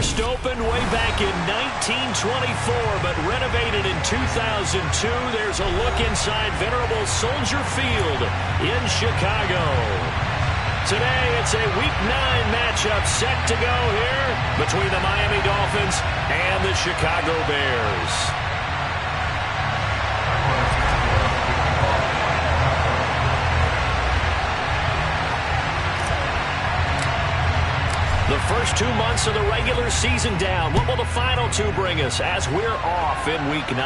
First opened way back in 1924, but renovated in 2002. There's a look inside venerable Soldier Field in Chicago. Today, it's a Week 9 matchup set to go here between the Miami Dolphins and the Chicago Bears. The first 2 months of the regular season down. What will the final 2 bring us as we're off in Week 9?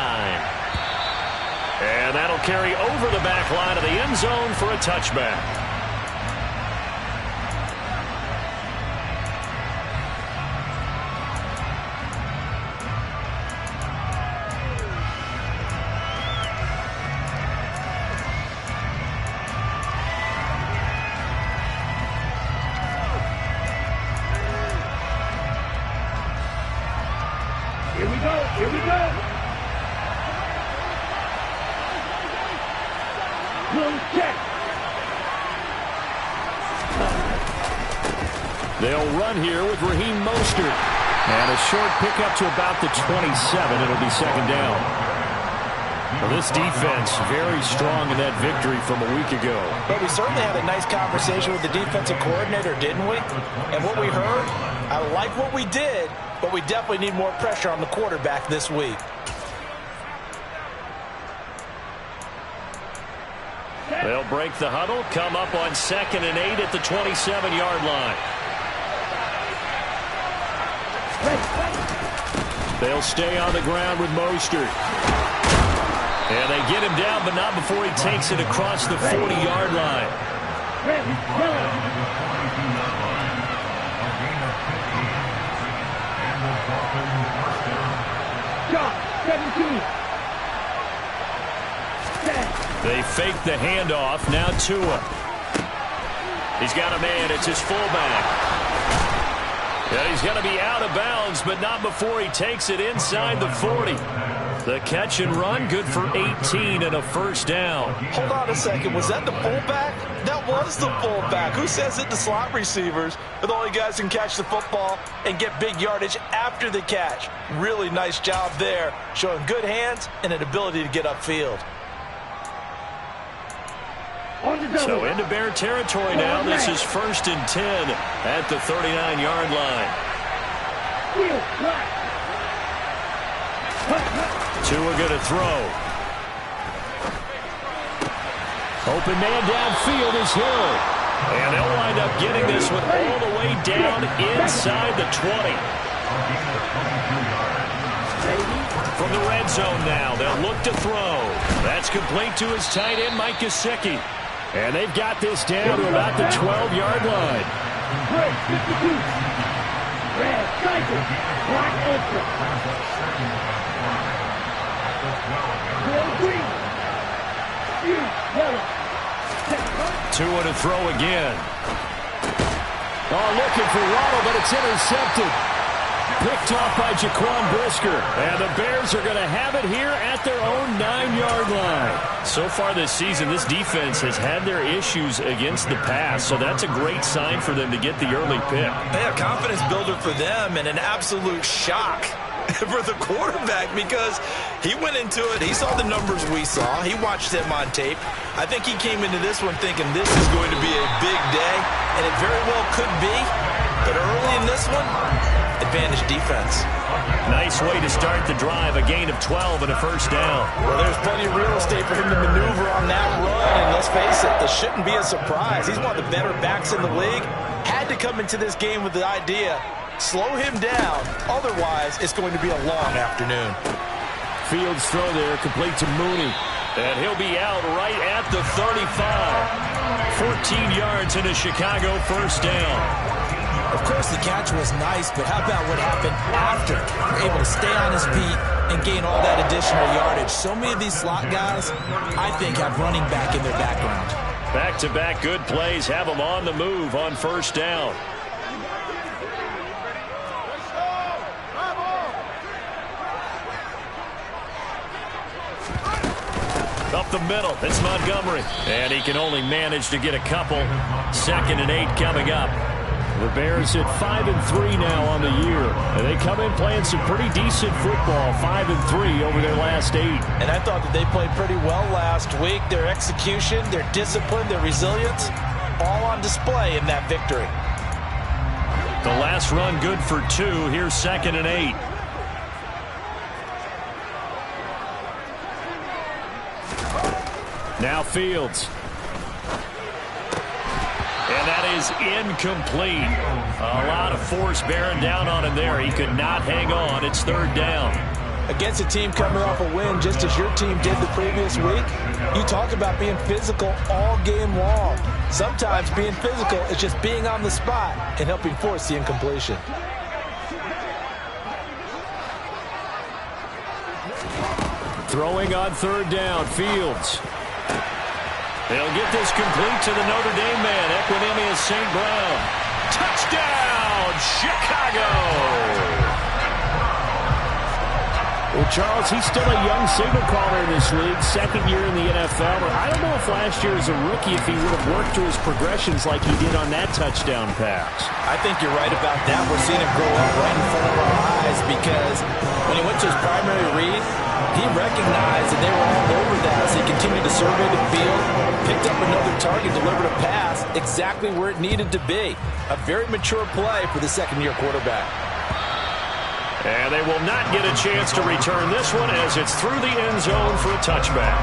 And that'll carry over the back line of the end zone for a touchback. Here we go. Check. They'll run here with Raheem Mostert. And a short pickup to about the 27. It'll be second down. Well, this defense very strong in that victory from a week ago. But we certainly had a nice conversation with the defensive coordinator, didn't we? And what we heard, I like what we did, but we definitely need more pressure on the quarterback this week. They'll break the huddle, come up on 2nd and 8 at the 27-yard line. They'll stay on the ground with Mostert. And they get him down, but not before he takes it across the 40-yard line. They fake the handoff. Now Tua. He's got a man. It's his fullback. Yeah, he's going to be out of bounds, but not before he takes it inside the 40. The catch and run, good for 18 and a first down. Hold on a second. Was that the fullback? That was the fullback. Who says it? The slot receivers are the only guys who can catch the football and get big yardage after the catch. Really nice job there, showing good hands and an ability to get upfield. So into Bear territory now. This is 1st and 10 at the 39-yard line. Tua going to throw. Open man downfield is Hill. And they'll wind up getting this one all the way down inside the 20. From the red zone now, they'll look to throw. That's complete to his tight end, Mike Gesicki. And they've got this down to about the 12-yard line. Tua to throw again. Oh, looking for Waddle, but it's intercepted. Picked off by Jaquan Brisker. And the Bears are going to have it here at their own 9-yard line. So far this season, this defense has had their issues against the pass, so that's a great sign for them to get the early pick. Yeah, confidence builder for them and an absolute shock for the quarterback because he went into it. He saw the numbers we saw. He watched them on tape. I think he came into this one thinking this is going to be a big day, and it very well could be. But early in this one, advantage defense. Nice way to start the drive. A gain of 12 and a first down. Well, there's plenty of real estate for him to maneuver on that run. And let's face it, this shouldn't be a surprise. He's one of the better backs in the league. Had to come into this game with the idea, slow him down. Otherwise, it's going to be a long afternoon. Fields throw there, complete to Mooney. And he'll be out right at the 35. 14 yards in a Chicago first down. Of course, the catch was nice, but how about what happened after? You're able to stay on his feet and gain all that additional yardage. So many of these slot guys, I think, have running back in their background. Back-to-back good plays have them on the move on first down. Up the middle, it's Montgomery. And he can only manage to get a couple. 2nd and 8 coming up. The Bears at 5-3 now on the year. And they come in playing some pretty decent football, 5-3 over their last 8. And I thought that they played pretty well last week. Their execution, their discipline, their resilience, all on display in that victory. The last run good for 2. Here's 2nd and 8. Now Fields. And that is incomplete. A lot of force bearing down on him there. He could not hang on. It's 3rd down. Against a team coming off a win, just as your team did the previous week, you talk about being physical all game long. Sometimes being physical is just being on the spot and helping force the incompletion. Throwing on 3rd down, Fields. They'll get this complete to the Notre Dame man, Equinemius St. Brown. Touchdown, Chicago! Well, Charles, he's still a young signal caller in this league, 2nd year in the NFL. I don't know if last year as a rookie, if he would have worked through his progressions like he did on that touchdown pass. I think you're right about that. We're seeing him grow up right in front of our eyes because when he went to his primary read, he recognized that they were all over that as he continued to survey the field, picked up another target, delivered a pass exactly where it needed to be. A very mature play for the 2nd-year quarterback. And they will not get a chance to return this one as it's through the end zone for a touchback.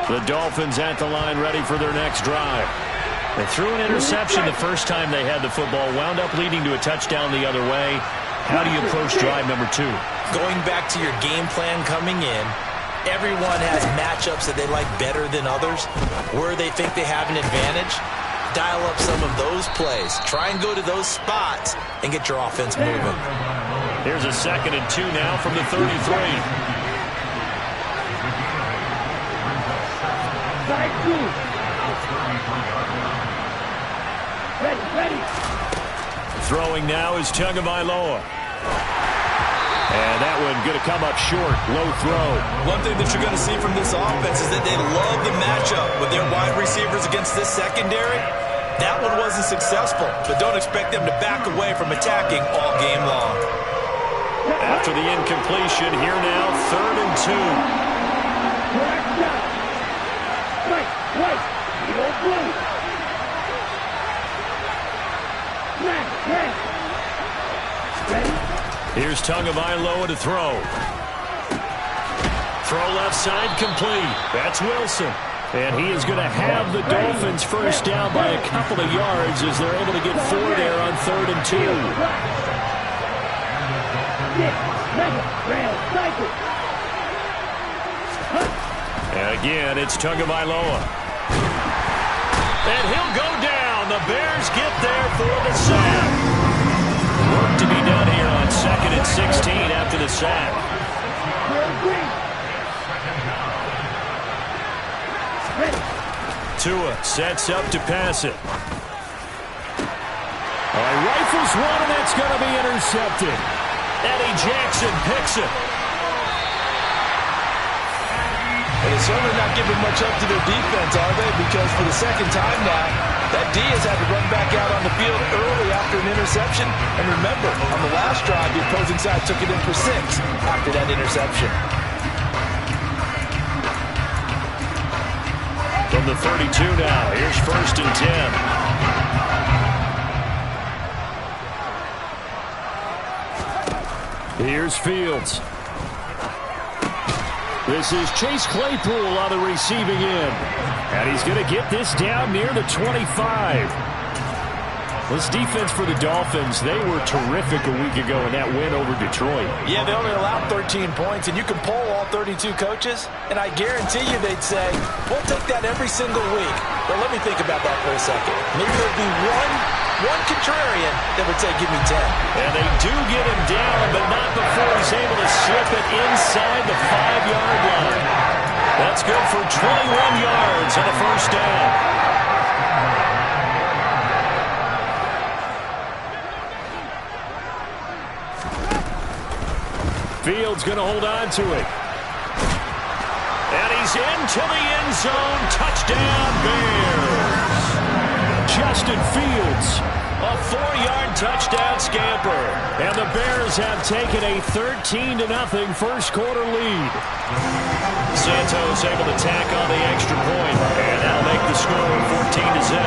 The Dolphins at the line ready for their next drive. They threw an interception the first time they had the football, wound up leading to a touchdown the other way. How do you approach drive number 2? Going back to your game plan coming in, everyone has matchups that they like better than others. Where they think they have an advantage, dial up some of those plays. Try and go to those spots and get your offense moving. Here's a 2nd and 2 now from the 33. Ready. Throwing now is Tagovailoa. And that one going to come up short. Low throw. One thing that you're going to see from this offense is that they love the matchup with their wide receivers against this secondary. That one wasn't successful, but don't expect them to back away from attacking all game long. After the incompletion, here now, 3rd and 2. Right. Blue. Here's Tagovailoa to throw. Throw left side complete. That's Wilson. And he is going to have the Dolphins first down by a couple of yards as they're able to get 4 there on 3rd and 2. And again, it's Tagovailoa. And he'll go down. The Bears get there for the sack. Work to be done here on 2nd and 16 after the sack. Tua sets up to pass it. Rifles one, and that's going to be intercepted. Eddie Jackson picks it. They're certainly not giving much up to their defense, are they? Because for the 2nd time now, that D has had to run back out on the field early after an interception. And remember, on the last drive, the opposing side took it in for 6 after that interception. From the 32 now, here's 1st and 10. Here's Fields. This is Chase Claypool on the receiving end. And he's going to get this down near the 25. This defense for the Dolphins, they were terrific a week ago in that win over Detroit. Yeah, they only allowed 13 points, and you can poll all 32 coaches, and I guarantee you they'd say, we'll take that every single week. But let me think about that for a second. Maybe there'd be one contrarian that would say, give me 10. And they do get him down, but not before he's able to slip it inside the 5-yard line. That's good for 21 yards and a first down. Field's going to hold on to it. And he's into the end zone. Touchdown, Bears. Justin Fields, a 4-yard touchdown scamper. And the Bears have taken a 13-0 first quarter lead. Santos able to tack on the extra point, and that'll make the score 14-0.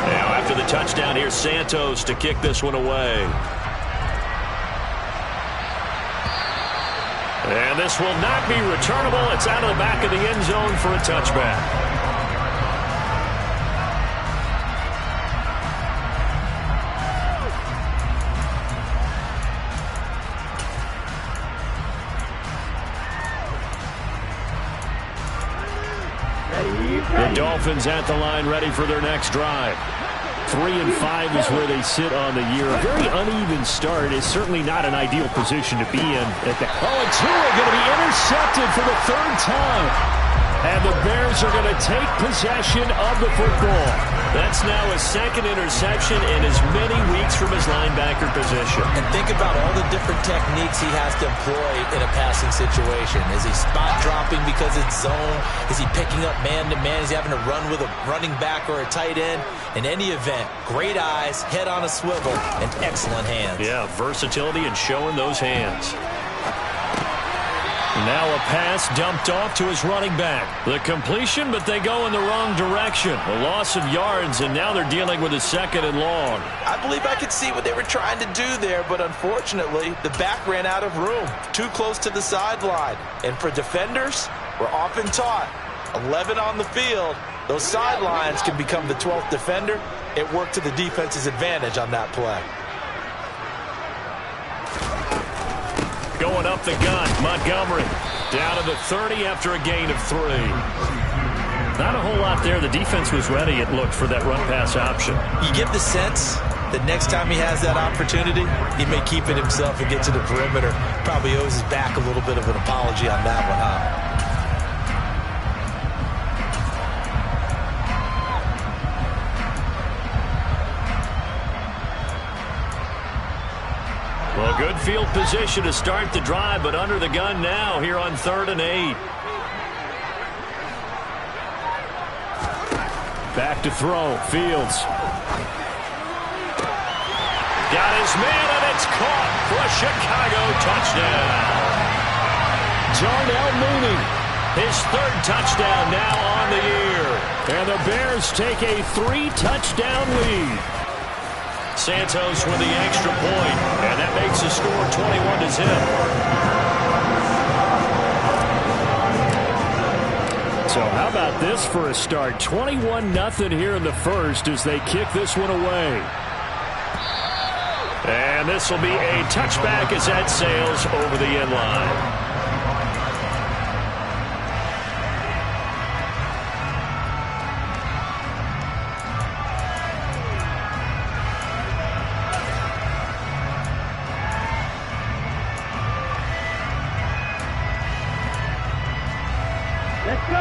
Now after the touchdown, here's Santos to kick this one away. And this will not be returnable. It's out of the back of the end zone for a touchback. The Dolphins at the line, ready for their next drive. 3-5 is where they sit on the year. A very uneven start is certainly not an ideal position to be in. And Tua going to be intercepted for the third time. And the Bears are going to take possession of the football. That's now his second interception in as many weeks from his linebacker position. And think about all the different techniques he has to employ in a passing situation. Is he spot dropping because it's zone? Is he picking up man-to-man? Is he having to run with a running back or a tight end? In any event, great eyes, head on a swivel, and excellent hands. Yeah, versatility and showing those hands. Now a pass dumped off to his running back. The completion, but they go in the wrong direction. A loss of yards, and now they're dealing with a 2nd and long. I believe I could see what they were trying to do there, but unfortunately, the back ran out of room. Too close to the sideline. And for defenders, we're often taught, 11 on the field, those sidelines can become the 12th defender. It worked to the defense's advantage on that play. Going up the gun, Montgomery down to the 30 after a gain of 3. Not a whole lot there. The defense was ready, it looked, for that run-pass option. You get the sense that next time he has that opportunity, he may keep it himself and get to the perimeter. Probably owes his back a little bit of an apology on that one, huh? Well, good field position to start the drive, but under the gun now here on 3rd and 8. Back to throw. Fields. Got his man, and it's caught for a Chicago touchdown. Darnell Mooney, his 3rd touchdown now on the year. And the Bears take a 3-touchdown lead. Santos with the extra point, and that makes the score 21-0. So how about this for a start? 21-0 here in the first as they kick this one away. And this will be a touchback as that sails over the end line.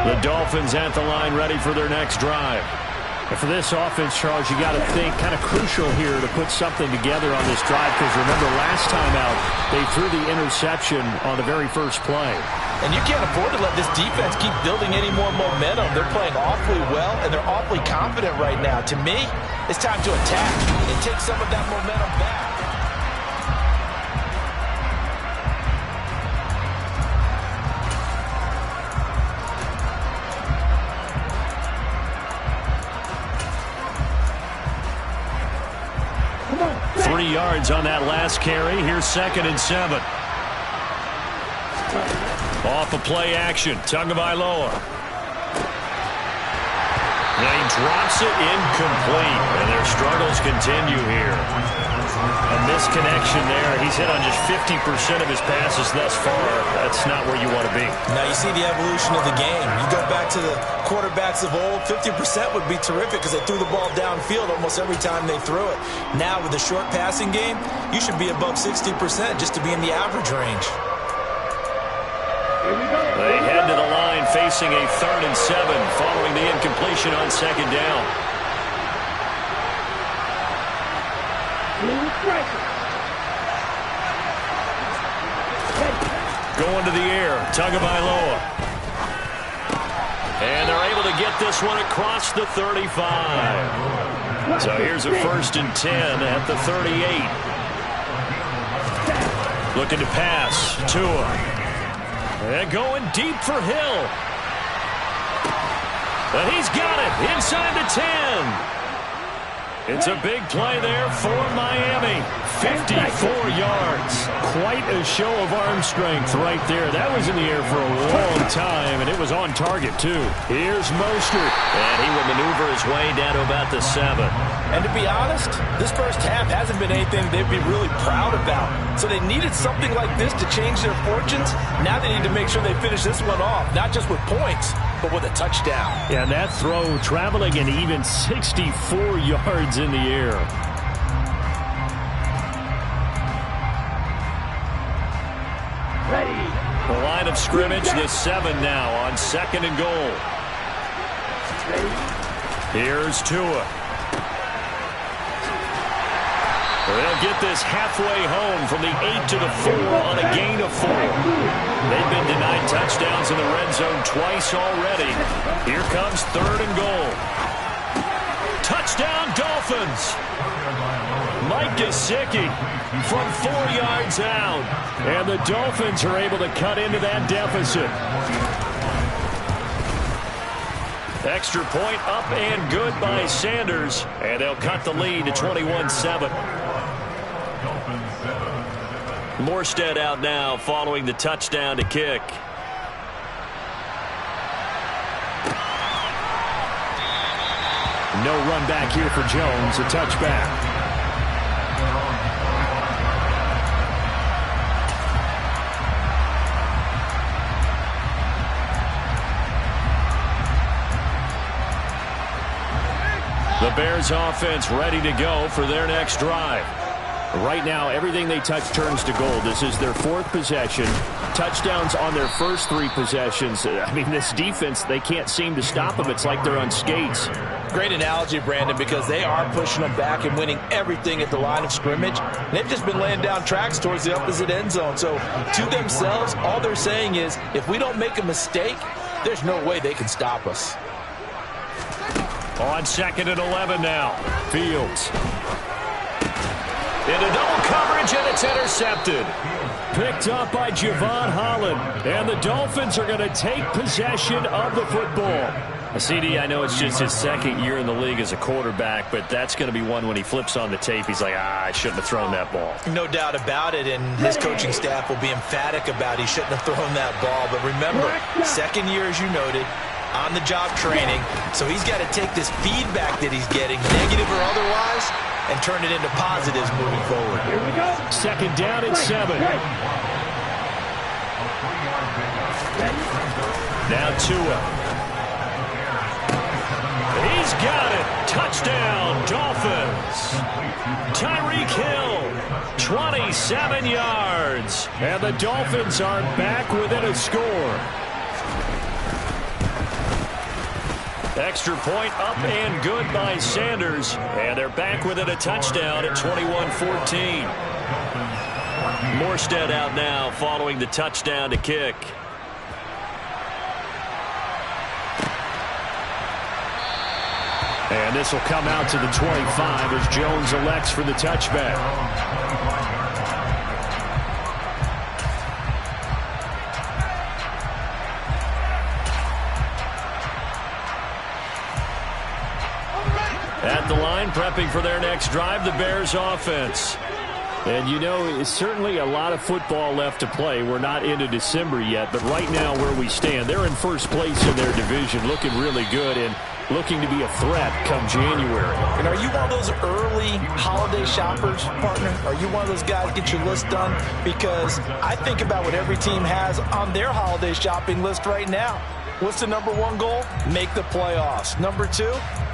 The Dolphins at the line, ready for their next drive. And for this offense, Charles, you got to think kind of crucial here to put something together on this drive, because remember last time out, they threw the interception on the very first play. And you can't afford to let this defense keep building any more momentum. They're playing awfully well, and they're awfully confident right now. To me, it's time to attack and take some of that momentum back. 3 yards on that last carry. Here's 2nd and 7. Off of play action. Tagovailoa. Now he drops it incomplete, and their struggles continue here. A misconnection there. He's hit on just 50% of his passes thus far. That's not where you want to be. Now you see the evolution of the game. You go back to the quarterbacks of old, 50% would be terrific because they threw the ball downfield almost every time they threw it. Now with the short passing game, you should be above 60% just to be in the average range. They head to the line facing a 3rd and 7 following the incompletion on 2nd down. going to the air. Tagovailoa. And they're able to get this one across the 35. So here's a 1st and 10 at the 38. Looking to pass. Tua. And going deep for Hill. And he's got it inside the 10. It's a big play there for Miami. 54 yards. Quite a show of arm strength right there. That was in the air for a long time, and it was on target, too. Here's Mostert. And he will maneuver his way down to about the 7. And to be honest, this first half hasn't been anything they'd be really proud about. So they needed something like this to change their fortunes. Now they need to make sure they finish this one off, not just with points, but with a touchdown. Yeah, and that throw traveling an even 64 yards in the air. Ready. The line of scrimmage, the 7 now on 2nd and goal. Here's Tua. They'll get this halfway home from the 8 to the 4 on a gain of 4. They've been denied touchdowns in the red zone twice already. Here comes 3rd and goal. Touchdown, Dolphins. Mike Gesicki from 4 yards out. And the Dolphins are able to cut into that deficit. Extra point up and good by Sanders. And they'll cut the lead to 21-7. Morstead out now following the touchdown to kick. No run back here for Jones. A touchback. The Bears offense ready to go for their next drive. Right now, everything they touch turns to gold. This is their 4th possession. Touchdowns on their first 3 possessions. I mean, this defense, they can't seem to stop them. It's like they're on skates. Great analogy, Brandon, because they are pushing them back and winning everything at the line of scrimmage. They've just been laying down tracks towards the opposite end zone. So to themselves, all they're saying is, if we don't make a mistake, there's no way they can stop us. On 2nd and 11 now. Fields. Into double coverage, and it's intercepted. Picked up by Javon Holland. And the Dolphins are going to take possession of the football. CD, I know it's just his 2nd year in the league as a quarterback, but that's going to be one when he flips on the tape. He's like, I shouldn't have thrown that ball. No doubt about it, and his coaching staff will be emphatic about he shouldn't have thrown that ball. But remember, 2nd year, as you noted, on-the-job training. So he's got to take this feedback that he's getting, negative or otherwise, and turn it into positives moving forward. Here we go. 2nd down and 7. Now Tua. He's got it. Touchdown, Dolphins. Tyreek Hill, 27 yards. And the Dolphins are back within a score. Extra point up and good by Sanders. And they're back within a touchdown at 21-14. Morstead out now following the touchdown to kick. And this will come out to the 25 as Jones elects for the touchback. At the line, prepping for their next drive, the Bears offense. And you know, it's certainly a lot of football left to play. We're not into December yet, but right now where we stand, they're in first place in their division, looking really good and looking to be a threat come January. And are you one of those early holiday shoppers, partner? Are you one of those guys get your list done? Because I think about what every team has on their holiday shopping list right now. What's the number 1 goal? Make the playoffs. Number 2,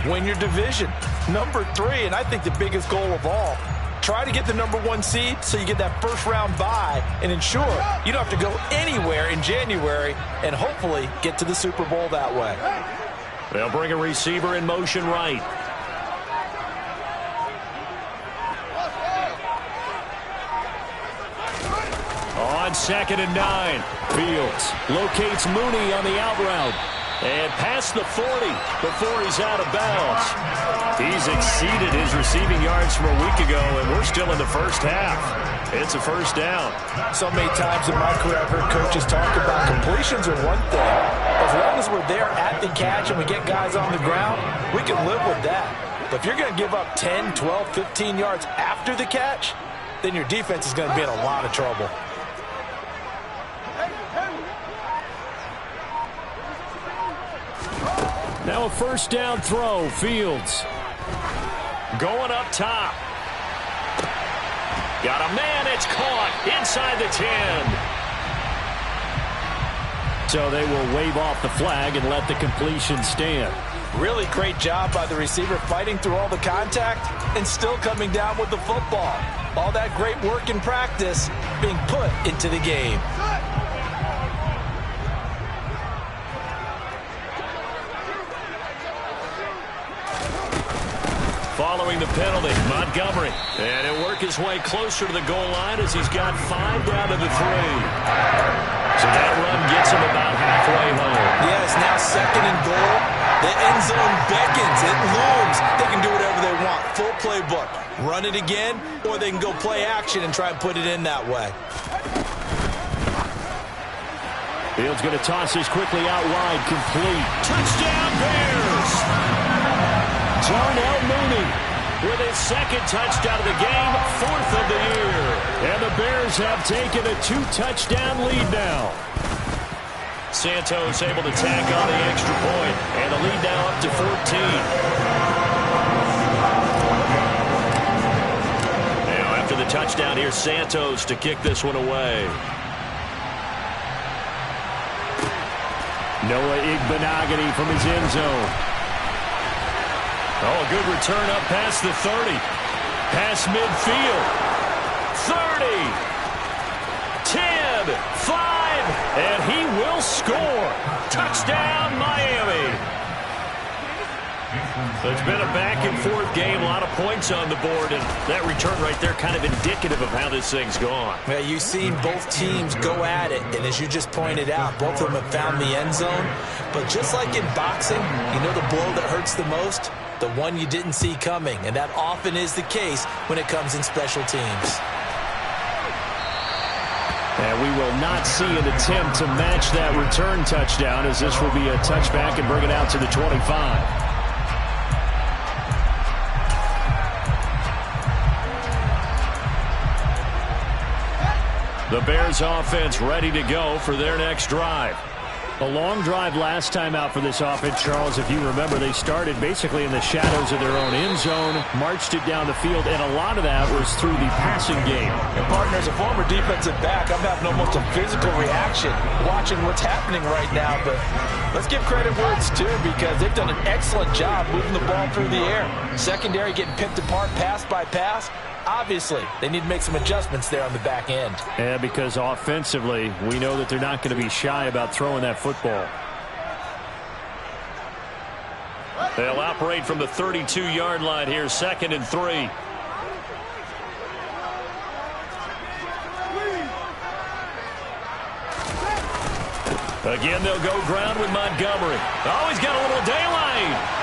win your division. Number 3, and I think the biggest goal of all, try to get the number 1 seed so you get that first round bye and ensure you don't have to go anywhere in January and hopefully get to the Super Bowl that way. They'll bring a receiver in motion right. On 2nd and 9. Fields locates Mooney on the out route. And past the 40 before he's out of bounds. He's exceeded his receiving yards from a week ago, and we're still in the first half. It's a first down. So many times in my career I've heard coaches talk about completions are one thing. As long as we're there at the catch and we get guys on the ground, we can live with that. But if you're going to give up 10, 12, 15 yards after the catch, then your defense is going to be in a lot of trouble. Now a first down throw. Fields going up top. Got a man. It's caught inside the 10. So they will wave off the flag and let the completion stand. Really great job by the receiver fighting through all the contact and still coming down with the football. All that great work in practice being put into the game. Following the penalty, Montgomery. And he'll work his way closer to the goal line as he's got 5 down to the 3. So that run gets him about halfway home. Yeah, it's now 2nd and goal. The end zone beckons. It looms. They can do whatever they want. Full playbook. Run it again, or they can go play action and try and put it in that way. Fields going to toss this quickly out wide. Complete. Touchdown, Bears! Darnell Mooney with his 2nd touchdown of the game, 4th of the year. And the Bears have taken a 2-touchdown lead now. Santos able to tack on the extra point, and the lead now up to 14. Now after the touchdown, here's Santos to kick this one away. Noah Igbenogany from his end zone. Oh, a good return up past the 30. Past midfield. 30. 10. 5. And he will score. Touchdown, Miami. So it's been a back-and-forth game. A lot of points on the board. And that return right there kind of indicative of how this thing's gone. Yeah, you've seen both teams go at it. And as you just pointed out, both of them have found the end zone. But just like in boxing, you know the blow that hurts the most? The one you didn't see coming, and that often is the case when it comes in special teams. And we will not see an attempt to match that return touchdown, as this will be a touchback and bring it out to the 25. The Bears offense ready to go for their next drive. A long drive last time out for this offense, Charles. If you remember, they started basically in the shadows of their own end zone, marched it down the field, and a lot of that was through the passing game. And partner, as a former defensive back, I'm having almost a physical reaction watching what's happening right now. But let's give credit where it's due, because they've done an excellent job moving the ball through the air. Secondary getting picked apart pass by pass. Obviously, they need to make some adjustments there on the back end. Yeah, because offensively, we know that they're not going to be shy about throwing that football. They'll operate from the 32-yard line here, 2nd and 3. Again, they'll go ground with Montgomery. Oh, he's got a little daylight.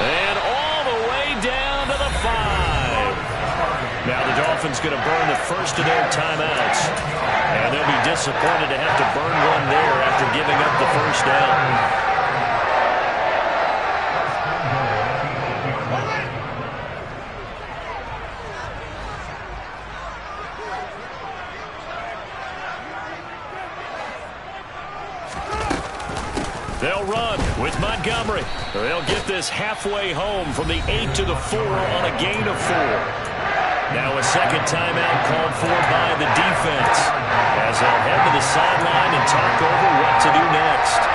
And all the way down to the 5. Now the Dolphins going to burn the first of their timeouts. And they'll be disappointed to have to burn one there after giving up the first down. They'll run with Montgomery. They'll get this halfway home from the 8 to the 4 on a gain of 4. Now a second timeout called for by the defense, as they'll head to the sideline and talk over what to do next.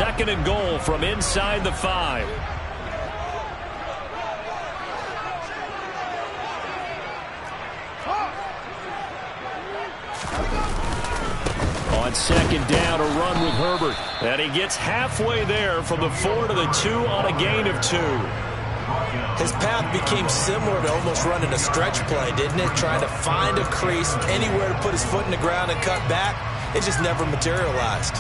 2nd and goal from inside the 5. On on second down, a run with Herbert. And he gets halfway there from the 4 to the 2 on a gain of 2. His path became similar to almost running a stretch play, didn't it? Trying to find a crease, anywhere to put his foot in the ground and cut back. It just never materialized.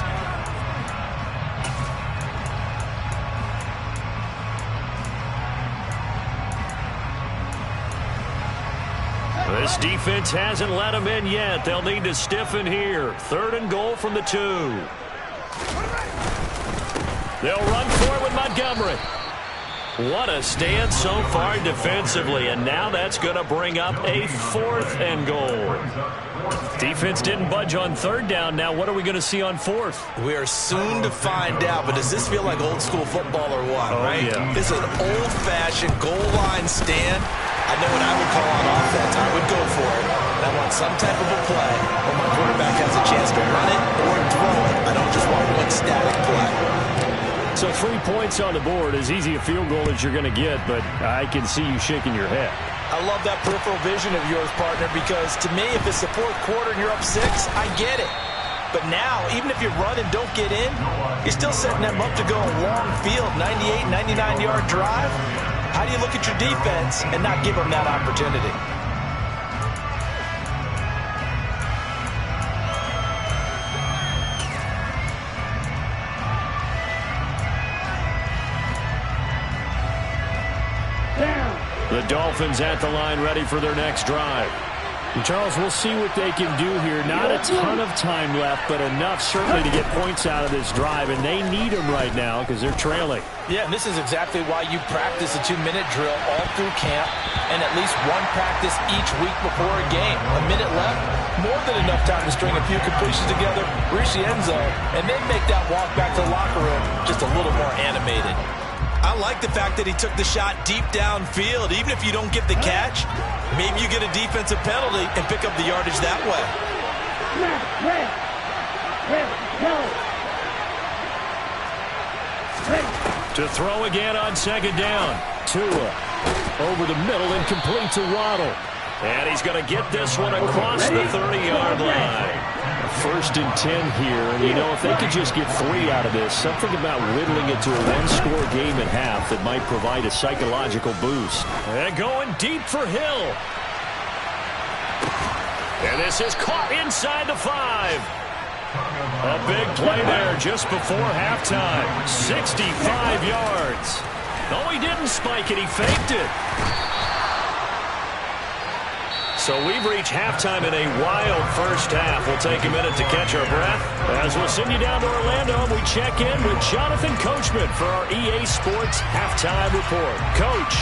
This defense hasn't let him in yet. They'll need to stiffen here. 3rd and goal from the 2. They'll run for it with Montgomery. What a stand so far defensively, and now that's going to bring up a 4th and goal. Defense didn't budge on 3rd down. Now what are we going to see on 4th? We are soon to find out, but does this feel like old school football or what, right? Yeah. This is an old-fashioned goal line stand. I know what I would call on offense. I would go for it, and I want some type of a play where my quarterback has a chance to run it or throw it. I don't just want one static play. So 3 points on the board, as easy a field goal as you're going to get, but I can see you shaking your head. I love that peripheral vision of yours, partner, because to me, if it's the 4th quarter and you're up 6, I get it. But now, even if you run and don't get in, you're still setting them up to go a long field, 98, 99-yard drive. How do you look at your defense and not give them that opportunity? The Dolphins at the line ready for their next drive. And Charles, we'll see what they can do here. Not a ton of time left, but enough certainly to get points out of this drive, and they need them right now because they're trailing. Yeah, and this is exactly why you practice a 2-minute drill all through camp and at least one practice each week before a game. A minute left, more than enough time to string a few completions together, reach the end zone, and then make that walk back to the locker room just a little more animated. I like the fact that he took the shot deep downfield. Even if you don't get the catch, maybe you get a defensive penalty and pick up the yardage that way. To throw again on second down. Tua over the middle and complete to Waddle. And he's going to get this one across the 30-yard line. 1st and 10 here, and you know, if they could just get 3 out of this, something about whittling it to a 1-score game at half that might provide a psychological boost. And going deep for Hill. And this is caught inside the 5. A big play there just before halftime. 65 yards. No, he didn't spike it. He faked it. So we've reached halftime in a wild first half. We'll take a minute to catch our breath as we'll send you down to Orlando and we check in with Jonathan Coachman for our EA Sports Halftime Report. Coach.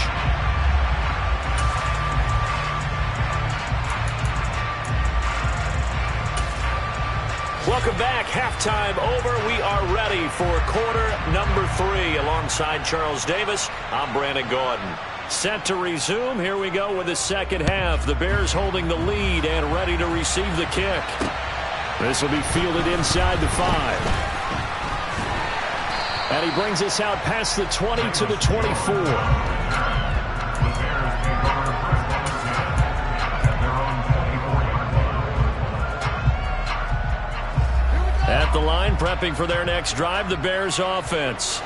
Welcome back. Halftime over. We are ready for quarter number 3 alongside Charles Davis. I'm Brandon Gordon. Set to resume. Here we go with the second half. The Bears holding the lead and ready to receive the kick. This will be fielded inside the 5. And he brings us out past the 20 to the 24. At the line, prepping for their next drive, the Bears offense.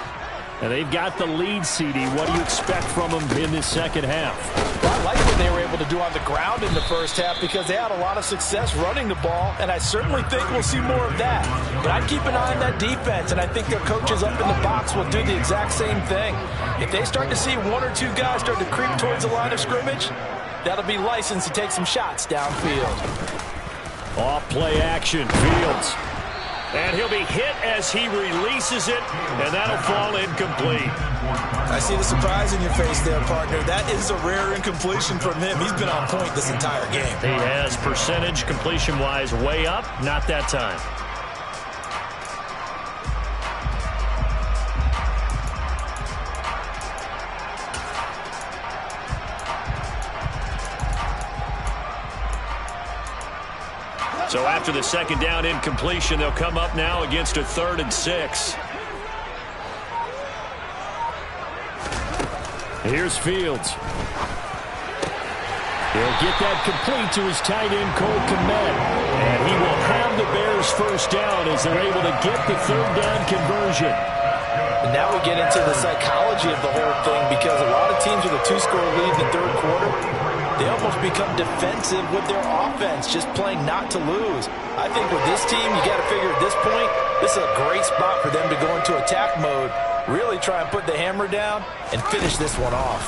And they've got the lead, CD. What do you expect from them in this second half? Well, I like what they were able to do on the ground in the first half because they had a lot of success running the ball, and I certainly think we'll see more of that. But I'd keep an eye on that defense, and I think their coaches up in the box will do the exact same thing. If they start to see 1 or 2 guys start to creep towards the line of scrimmage, that'll be licensed to take some shots downfield. Off play action, Fields. And he'll be hit as he releases it, and that'll fall incomplete. I see the surprise in your face there, partner. That is a rare incompletion from him. He's been on point this entire game. He has percentage completion-wise way up, not that time. So after the second down incompletion, they'll come up now against a 3rd and 6. Here's Fields. He'll get that complete to his tight end, Cole Kmet. And he will have the Bears first down as they're able to get the third down conversion. And now we get into the psychology of the whole thing, because a lot of teams with a 2-score lead in the third quarter, they almost become defensive with their offense, just playing not to lose. I think with this team, you got to figure at this point, this is a great spot for them to go into attack mode, really try and put the hammer down and finish this one off.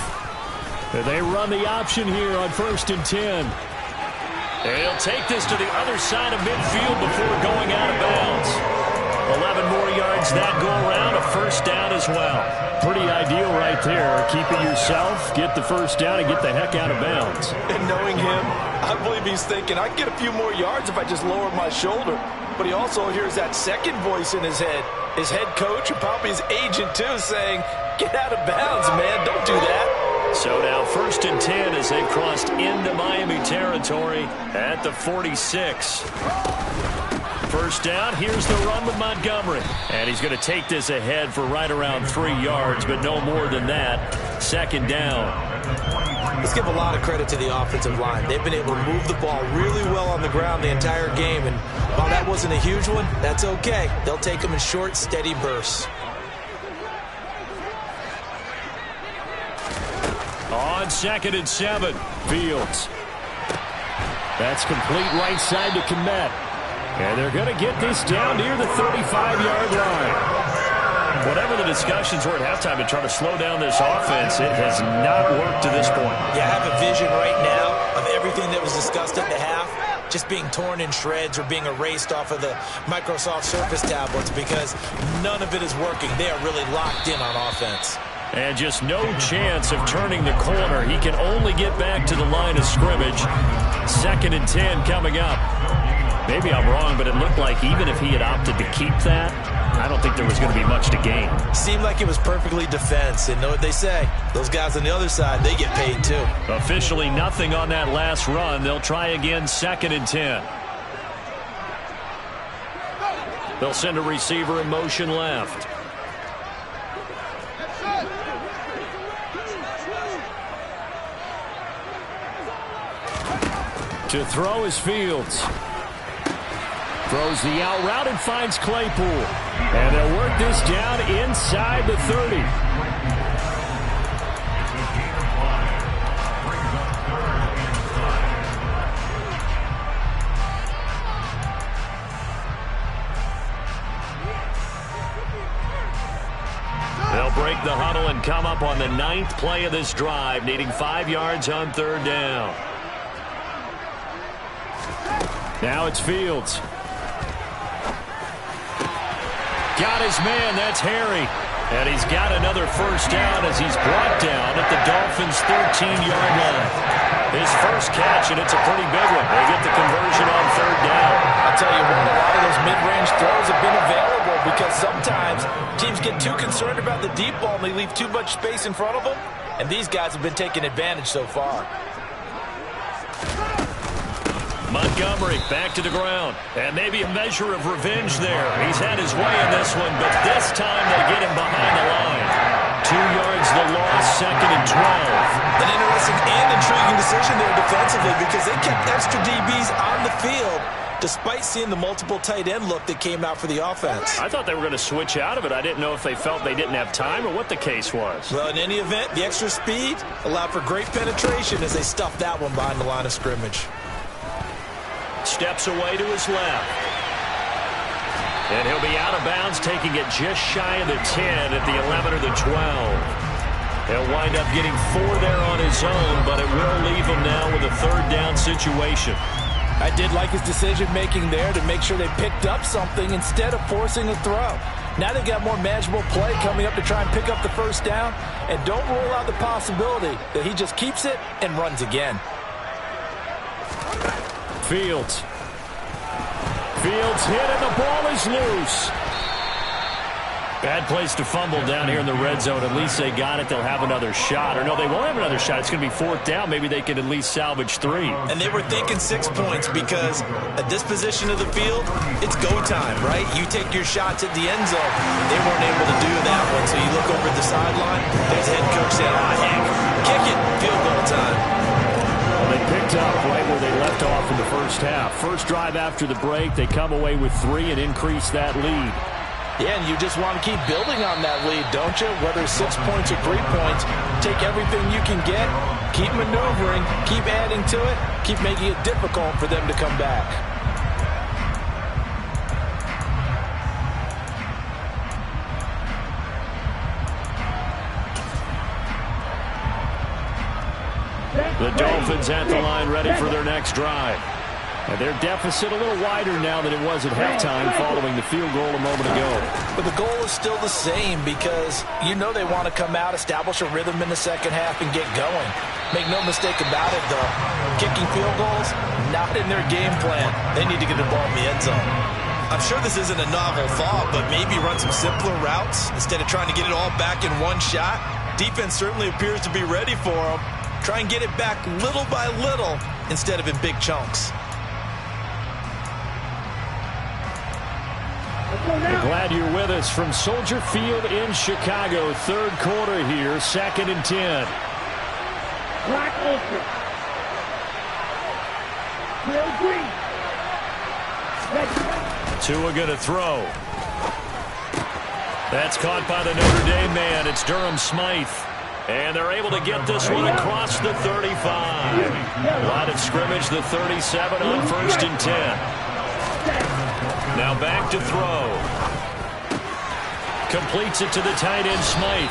They run the option here on 1st and 10. They'll take this to the other side of midfield before going out of bounds. 11 more yards that go around, a first down as well. Pretty ideal right there. Keep it yourself, get the first down, and get the heck out of bounds. And knowing him, I believe he's thinking, I can get a few more yards if I just lower my shoulder. But he also hears that second voice in his head. His head coach and probably his agent, too, saying, get out of bounds, man. Don't do that. So now 1st and 10 as they've crossed into Miami territory at the 46. First down, here's the run with Montgomery. And he's going to take this ahead for right around 3 yards, but no more than that. 2nd down. Let's give a lot of credit to the offensive line. They've been able to move the ball really well on the ground the entire game. And while that wasn't a huge one, that's okay. They'll take them in short, steady bursts. On 2nd and 7, Fields. That's complete right side to Kmet. And they're going to get this down near the 35-yard line. Whatever the discussions were at halftime to try to slow down this offense, it has not worked to this point. Yeah, I have a vision right now of everything that was discussed at the half just being torn in shreds or being erased off of the Microsoft Surface tablets, because none of it is working. They are really locked in on offense. And just no chance of turning the corner. He can only get back to the line of scrimmage. 2nd and 10 coming up. Maybe I'm wrong, but it looked like even if he had opted to keep that, I don't think there was going to be much to gain. Seemed like it was perfectly defense. And know what they say? Those guys on the other side, they get paid too. Officially nothing on that last run. They'll try again 2nd and 10. They'll send a receiver in motion left. To throw is Fields. Throws the out route and finds Claypool. And they'll work this down inside the 30. They'll break the huddle and come up on the 9th play of this drive, needing 5 yards on 3rd down. Now it's Fields. Got his man, that's Harry. And he's got another first down as he's brought down at the Dolphins' 13-yard line. His first catch, and it's a pretty big one. They get the conversion on 3rd down. I'll tell you what, a lot of those mid-range throws have been available because sometimes teams get too concerned about the deep ball and they leave too much space in front of them. And these guys have been taking advantage so far. Montgomery back to the ground. And maybe a measure of revenge there. He's had his way in this one, but this time they get him behind the line. 2 yards the loss, 2nd and 12. An interesting and intriguing decision there defensively, because they kept extra DBs on the field despite seeing the multiple tight end look that came out for the offense. I thought they were going to switch out of it. I didn't know if they felt they didn't have time or what the case was. Well, in any event, the extra speed allowed for great penetration as they stuffed that one behind the line of scrimmage. Steps away to his left. And he'll be out of bounds, taking it just shy of the 10 at the 11 or the 12. He'll wind up getting 4 there on his own, but it will leave him now with a 3rd down situation. I did like his decision-making there to make sure they picked up something instead of forcing a throw. Now they've got more manageable play coming up to try and pick up the first down, and don't rule out the possibility that he just keeps it and runs again. Fields hit and the ball is loose. Bad place to fumble down here in the red zone. At least they got it. They'll have another shot. Or no, they won't have another shot. It's going to be 4th down. Maybe they can at least salvage 3. And they were thinking 6 points because at this position of the field, it's go time, right? You take your shots at the end zone. They weren't able to do that one. So you look over at the sideline. There's the head coach saying, Hank, kick it. Field goal time. Well, they picked up right where they left off in the first half. First drive after the break, they come away with 3 and increase that lead. Yeah, and you just want to keep building on that lead, don't you? Whether it's 6 points or 3 points, take everything you can get, keep maneuvering, keep adding to it, keep making it difficult for them to come back. The Dolphins at the line, ready for their next drive. And their deficit a little wider now than it was at halftime following the field goal a moment ago. But the goal is still the same because you know they want to come out, establish a rhythm in the second half, and get going. Make no mistake about it, though. Kicking field goals, not in their game plan. They need to get the ball in the end zone. I'm sure this isn't a novel thought, but maybe run some simpler routes instead of trying to get it all back in one shot. Defense certainly appears to be ready for them. Try and get it back little by little instead of in big chunks. We're glad you're with us from Soldier Field in Chicago. Third quarter here, 2nd and 10. Black Ultra. Real green. Tua going to throw. That's caught by the Notre Dame man. It's Durham Smythe. And they're able to get this one across the 35. Line of scrimmage, the 37 on 1st and 10. Now back to throw. Completes it to the tight end, Smythe.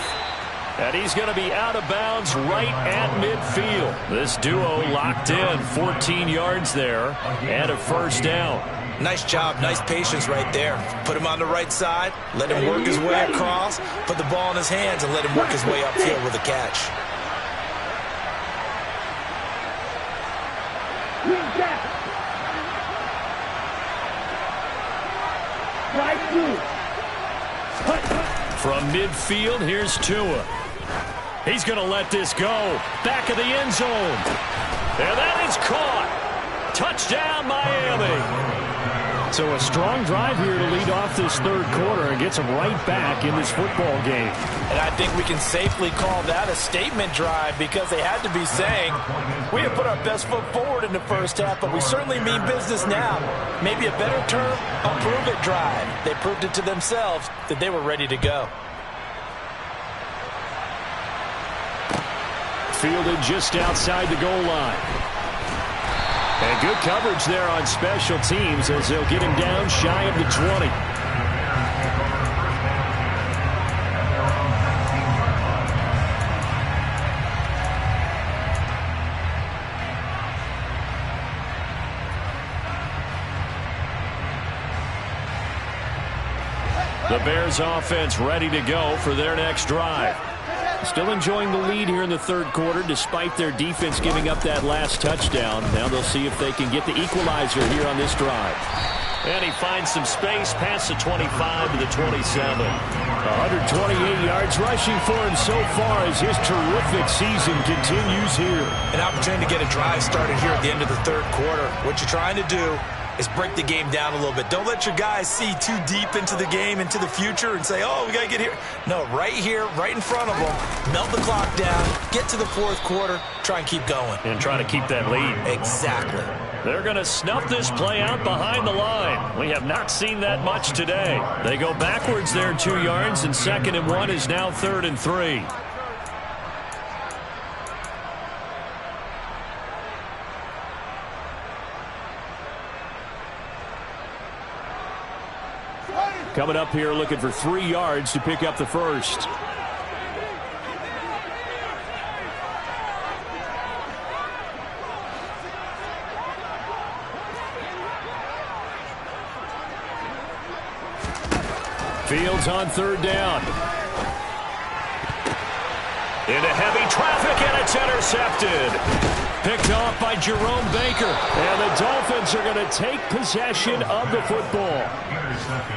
And he's going to be out of bounds right at midfield. This duo locked in, 14 yards there, and a first down. Nice job, nice patience right there. Put him on the right side, let him work his way across, put the ball in his hands, and let him work his way upfield with a catch. From midfield, here's Tua. He's going to let this go. Back of the end zone. And that is caught. Touchdown, Miami. So a strong drive here to lead off this third quarter and gets them right back in this football game. And I think we can safely call that a statement drive because they had to be saying, we have put our best foot forward in the first half, but we certainly mean business now. Maybe a better term, a prove-it drive. They proved it to themselves that they were ready to go. Fielded just outside the goal line. And good coverage there on special teams as they'll get him down shy of the 20. The Bears offense ready to go for their next drive. Still enjoying the lead here in the third quarter despite their defense giving up that last touchdown. Now they'll see if they can get the equalizer here on this drive. And he finds some space past the 25 to the 27. 128 yards rushing for him so far as his terrific season continues here. An opportunity to get a drive started here at the end of the third quarter. What you're trying to do is break the game down a little bit. Don't let your guys see too deep into the game, into the future, and say, oh, we got to get here. No, right here, right in front of them, melt the clock down, get to the fourth quarter, try and keep going. And try to keep that lead. Exactly. They're going to snuff this play out behind the line. We have not seen that much today. They go backwards there 2 yards, and 2nd and 1 is now 3rd and 3. Coming up here looking for 3 yards to pick up the first. Fields on 3rd down. Into heavy traffic, and it's intercepted. Picked off by Jerome Baker. And the Dolphins are going to take possession of the football.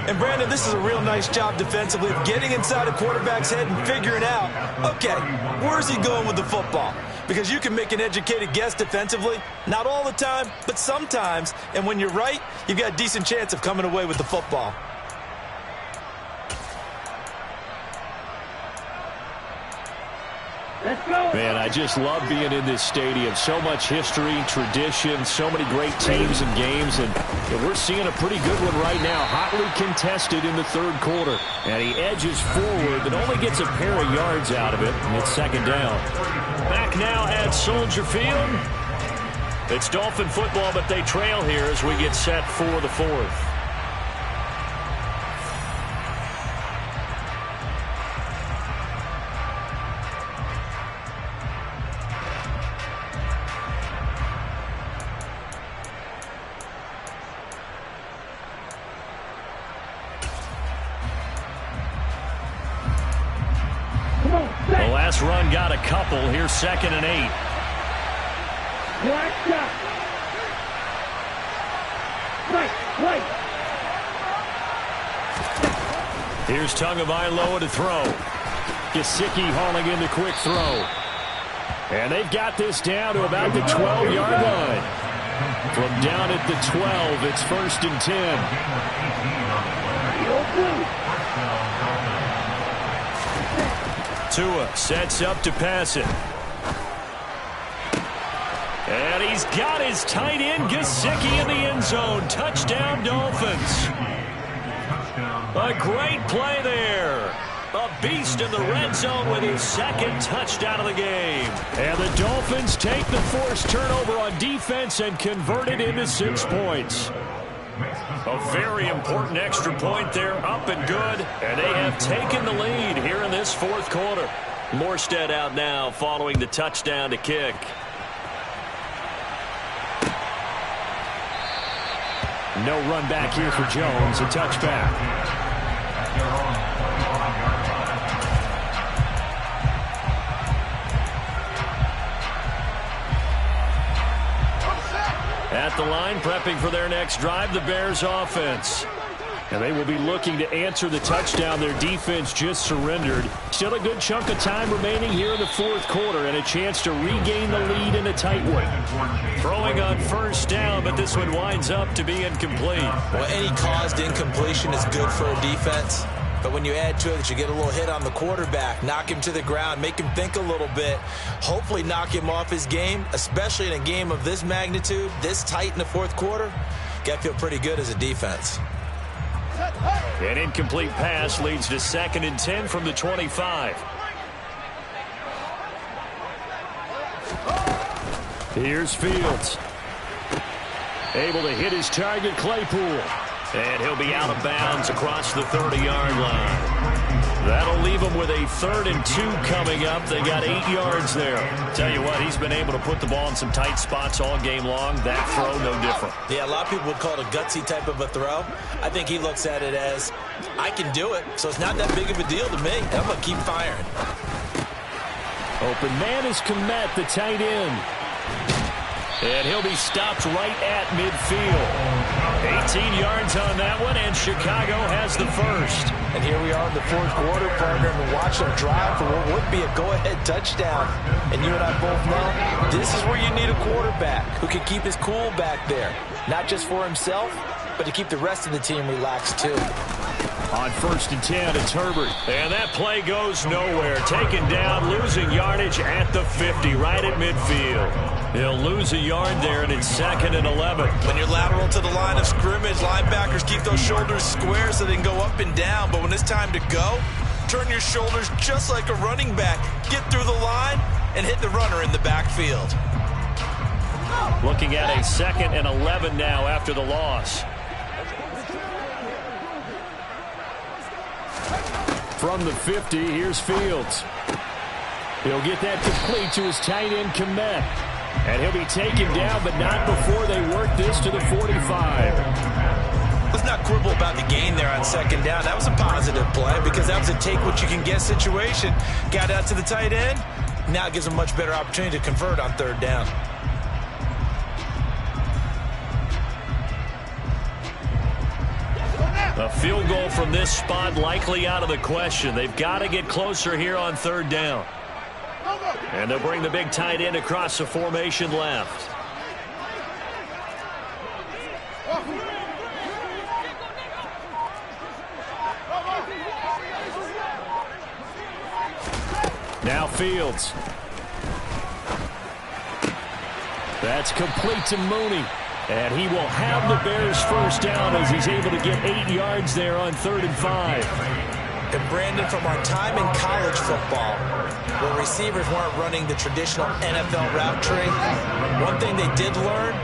And, Brandon, this is a real nice job defensively of getting inside a quarterback's head and figuring out, okay, where's he going with the football? Because you can make an educated guess defensively. Not all the time, but sometimes. And when you're right, you've got a decent chance of coming away with the football. Let's go. Man, I just love being in this stadium. So much history, tradition, so many great teams and games, and we're seeing a pretty good one right now. Hotly contested in the third quarter. And he edges forward, but only gets a pair of yards out of it, and it's second down. Back now at Soldier Field. It's Dolphin football, but they trail here as we get set for the fourth. The last run got a couple. Here's 2nd and 8. Black shot. Right. Here's Tagovailoa to throw. Gesicki hauling in the quick throw. And they've got this down to about the 12-yard line. From down at the 12, it's 1st and 10. Tua sets up to pass it. And he's got his tight end, Gesicki, in the end zone. Touchdown, Dolphins. A great play there. A beast in the red zone with his 2nd touchdown of the game. And the Dolphins take the forced turnover on defense and convert it into 6 points. A very important extra point there, up and good. And they have taken the lead here in this 4th quarter. Morstead out now following the touchdown to kick. No run back here for Jones. A touchback. At the line, prepping for their next drive, the Bears offense. And they will be looking to answer the touchdown their defense just surrendered. Still a good chunk of time remaining here in the 4th quarter and a chance to regain the lead in a tight one. Throwing on 1st down, but this one winds up to be incomplete. Well, any caused incompletion is good for a defense. But when you add to it that you get a little hit on the quarterback, knock him to the ground, make him think a little bit, hopefully knock him off his game, especially in a game of this magnitude, this tight in the 4th quarter, got to feel pretty good as a defense. An incomplete pass leads to 2nd and 10 from the 25. Here's Fields. Able to hit his target, Claypool. And he'll be out of bounds across the 30-yard line. That'll leave him with a 3rd and 2 coming up. They got 8 yards there. Tell you what, he's been able to put the ball in some tight spots all game long. That throw, no different. Yeah, a lot of people would call it a gutsy type of a throw. I think he looks at it as, I can do it, so it's not that big of a deal to me. I'm going to keep firing. Open man is Kmet, the tight end. And he'll be stopped right at midfield. 18 yards on that one, and Chicago has the first. And here we are in the 4th quarter, partner, and watch them drive for what would be a go-ahead touchdown. And you and I both know this is where you need a quarterback who can keep his cool back there. Not just for himself, but to keep the rest of the team relaxed too. On 1st and 10, it's Herbert. And that play goes nowhere. Taken down, losing yardage at the 50, right at midfield. He'll lose a yard there, and it's 2nd and 11. When you're lateral to the line of scrimmage, linebackers keep those shoulders square so they can go up and down. But when it's time to go, turn your shoulders just like a running back. Get through the line and hit the runner in the backfield. Looking at a 2nd and 11 now after the loss. From the 50, here's Fields. He'll get that complete to his tight end, Kmet. And he'll be taken down, but not before they work this to the 45. Let's not quibble about the gain there on 2nd down. That was a positive play because that was a take-what-you-can-get situation. Got out to the tight end. Now it gives them a much better opportunity to convert on 3rd down. A field goal from this spot likely out of the question. They've got to get closer here on 3rd down. And they'll bring the big tight end across the formation left. Now Fields. That's complete to Mooney. And he will have the Bears first down as he's able to get 8 yards there on 3rd and 5. And Brandon, from our time in college football, where receivers weren't running the traditional NFL route tree, one thing they did learn,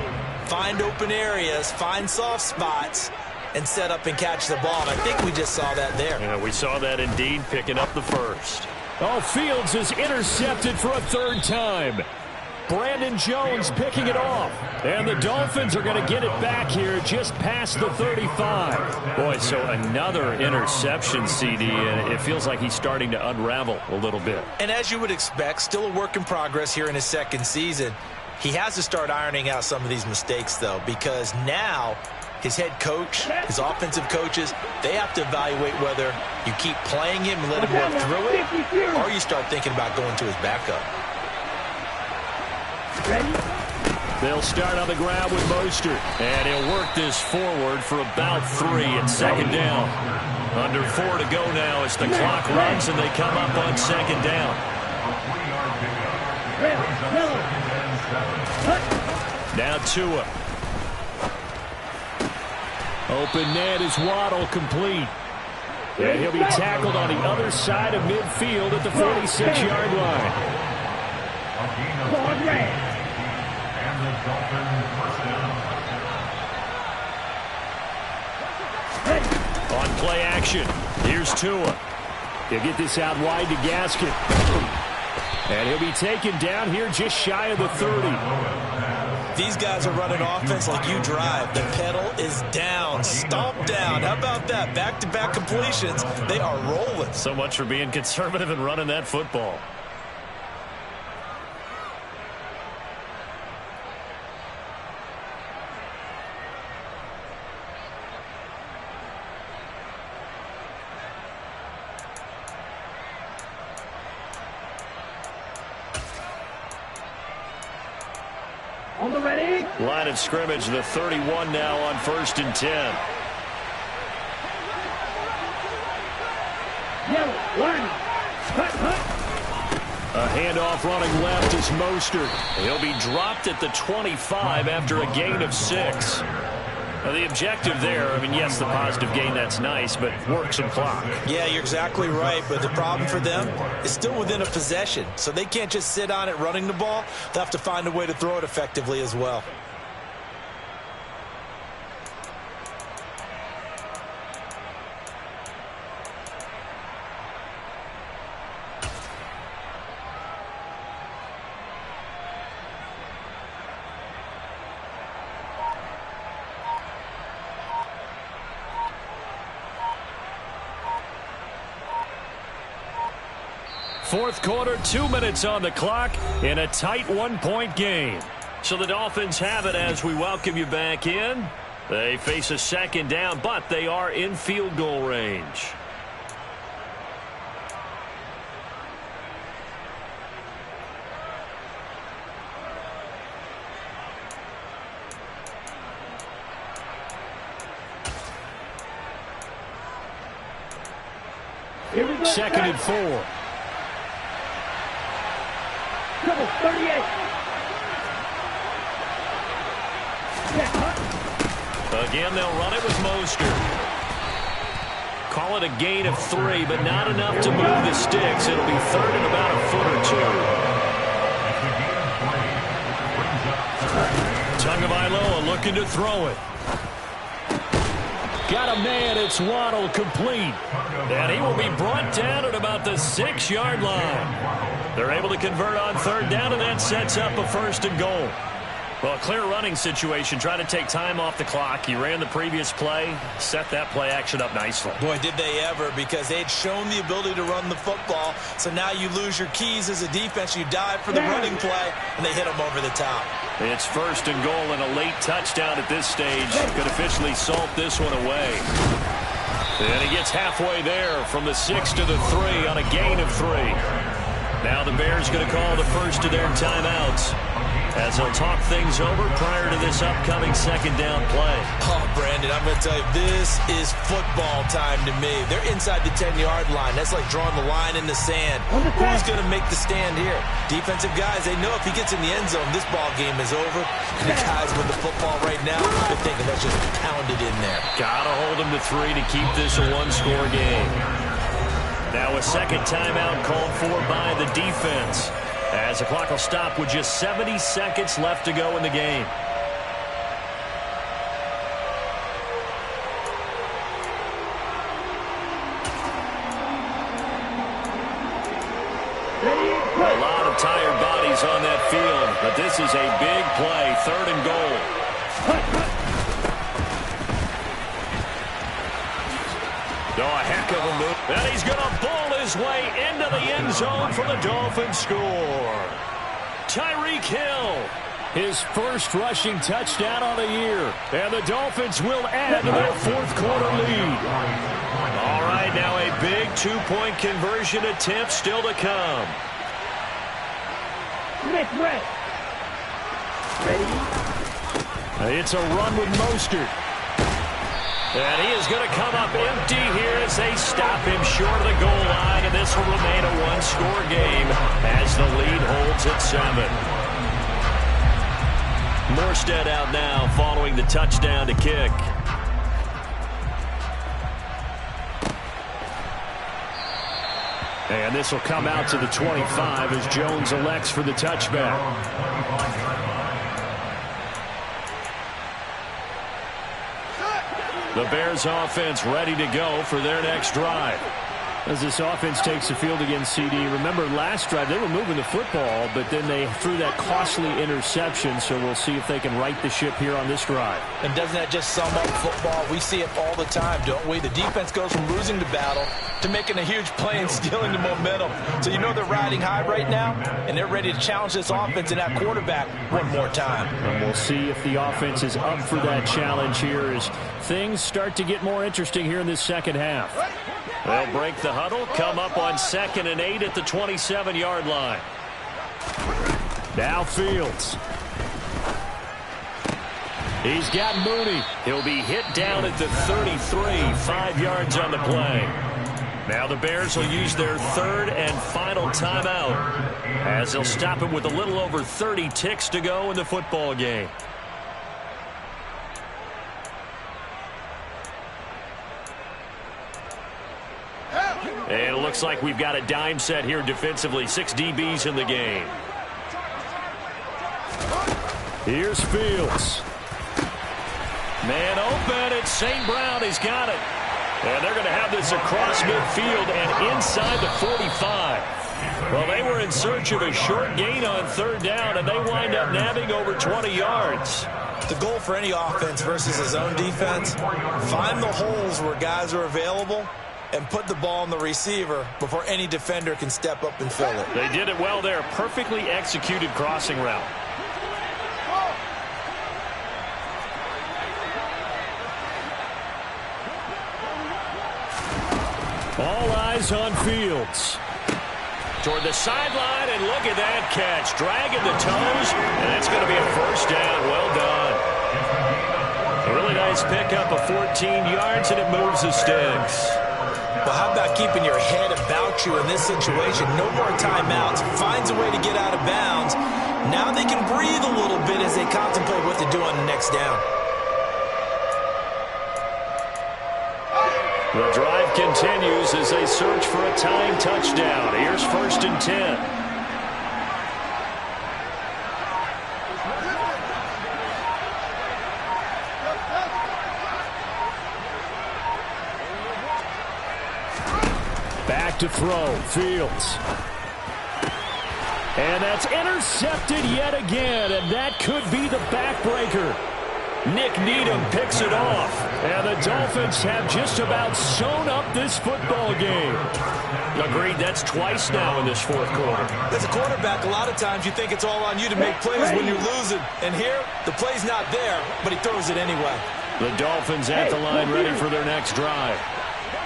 find open areas, find soft spots, and set up and catch the ball. And I think we just saw that there. Yeah, we saw that indeed, picking up the first. Oh, Fields is intercepted for a 3rd time. Brandon Jones picking it off. And the Dolphins are going to get it back here just past the 35. Boy, so another interception, CD, and it feels like he's starting to unravel a little bit. And as you would expect, still a work in progress here in his 2nd season. He has to start ironing out some of these mistakes, though, because now his head coach, his offensive coaches, they have to evaluate whether you keep playing him and let him work through it, or you start thinking about going to his backup. Ready? They'll start on the ground with Mostert, and he'll work this forward for about 3 at 2nd down. Under 4 to go now as the clock runs and they come up on 2nd down. Now Tua. Open net is Waddle, complete. And he'll be tackled on the other side of midfield at the 46-yard line. On play action, here's Tua. He'll get this out wide to Gaskin. And he'll be taken down here just shy of the 30. These guys are running offense like you drive. The pedal is down, stomp down. How about that? Back-to-back completions. They are rolling. So much for being conservative and running that football. On the ready. Line of scrimmage, the 31 now on 1st and 10. Yellow, line. Hut. A handoff running left is Mostert. He'll be dropped at the 25 after a gain of 6. Now, the objective there, I mean, yes, the positive gain, that's nice, but work some clock. Yeah, you're exactly right, but the problem for them is still within a possession, so they can't just sit on it running the ball. They'll have to find a way to throw it effectively as well. Fourth quarter, 2 minutes on the clock in a tight 1-point game. So the Dolphins have it as we welcome you back in. They face a 2nd down, but they are in field goal range. Here we go. 2nd and 4. Double 38. Again, they'll run it with Mostert. Call it a gain of 3, but not enough to move the sticks. It'll be 3rd and about a foot or 2. Tagovailoa looking to throw it. Got a man, it's Waddle, complete. And he will be brought down at about the 6-yard line. They're able to convert on 3rd down, and that sets up a 1st and goal. Well, a clear running situation, trying to take time off the clock. He ran the previous play, set that play action up nicely. Boy, did they ever, because they'd shown the ability to run the football. So now you lose your keys as a defense. You dive for the running play, and they hit them over the top. It's 1st and goal, and a late touchdown at this stage could officially salt this one away. And he gets halfway there from the 6 to the 3 on a gain of 3. Now the Bears going to call the first of their timeouts. as they'll talk things over prior to this upcoming second down play. Oh, Brandon, I'm going to tell you, this is football time to me. They're inside the 10-yard line. That's like drawing the line in the sand. Who's going to make the stand here? Defensive guys, they know if he gets in the end zone, this ball game is over. And the guys with the football right now, they're thinking that's just pounded in there. Got to hold them to 3 to keep this a one-score game. Now a second timeout called for by the defense, as the clock will stop with just 70 seconds left to go in the game. A lot of tired bodies on that field, but this is a big play, 3rd and goal. Oh, a heck of a move. And he's going to bowl his way into the end zone for the Dolphins score. Tyreek Hill, his first rushing touchdown on the year. And the Dolphins will add to their 4th quarter lead. All right, now a big 2-point conversion attempt still to come. Ready? It's a run with Mostert. And he is going to come up empty here as they stop him short of the goal line. And this will remain a one-score game as the lead holds at 7. Morstead out now following the touchdown to kick. And this will come out to the 25 as Jones elects for the touchback. The Bears offense ready to go for their next drive. As this offense takes the field against CD, remember last drive they were moving the football, but then they threw that costly interception, so we'll see if they can right the ship here on this drive. And doesn't that just sum up football? We see it all the time, don't we? The defense goes from losing the battle to making a huge play and stealing the momentum. So you know they're riding high right now, and they're ready to challenge this offense and that quarterback one more time. And we'll see if the offense is up for that challenge here as things start to get more interesting here in this second half. They'll break the huddle, come up on 2nd and 8 at the 27-yard line. Now Fields. He's got Mooney. He'll be hit down at the 33, 5 yards on the play. Now the Bears will use their 3rd and final timeout as they'll stop it with a little over 30 ticks to go in the football game. And it looks like we've got a dime set here defensively. 6 DBs in the game. Here's Fields. Man open. It's St. Brown. He's got it. And they're going to have this across midfield and inside the 45. Well, they were in search of a short gain on 3rd down, and they wind up nabbing over 20 yards. The goal for any offense versus his own defense, find the holes where guys are available and put the ball on the receiver before any defender can step up and fill it. They did it well there. Perfectly executed crossing route. All eyes on Fields. Toward the sideline, and look at that catch. Dragging the toes, and it's going to be a 1st down. Well done. A really nice pickup of 14 yards, and it moves the sticks. Well, how about keeping your head about you in this situation? No more timeouts. Finds a way to get out of bounds. Now they can breathe a little bit as they contemplate what to do on the next down. The drive continues as they search for a tying touchdown. Here's 1st and 10. Back to throw. Fields. And that's intercepted yet again, and that could be the backbreaker. Nick Needham picks it off, and the Dolphins have just about sewn up this football game. Agreed, that's twice now in this 4th quarter. As a quarterback, a lot of times you think it's all on you to make plays when you're losing. And here, the play's not there, but he throws it anyway. The Dolphins at the line ready for their next drive.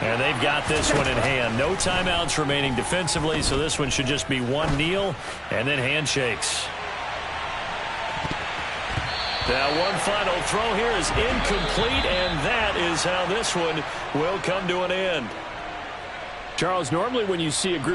And they've got this one in hand. No timeouts remaining defensively, so this one should just be one kneel and then handshakes. That one final throw here is incomplete, and that is how this one will come to an end. Charles, normally when you see a group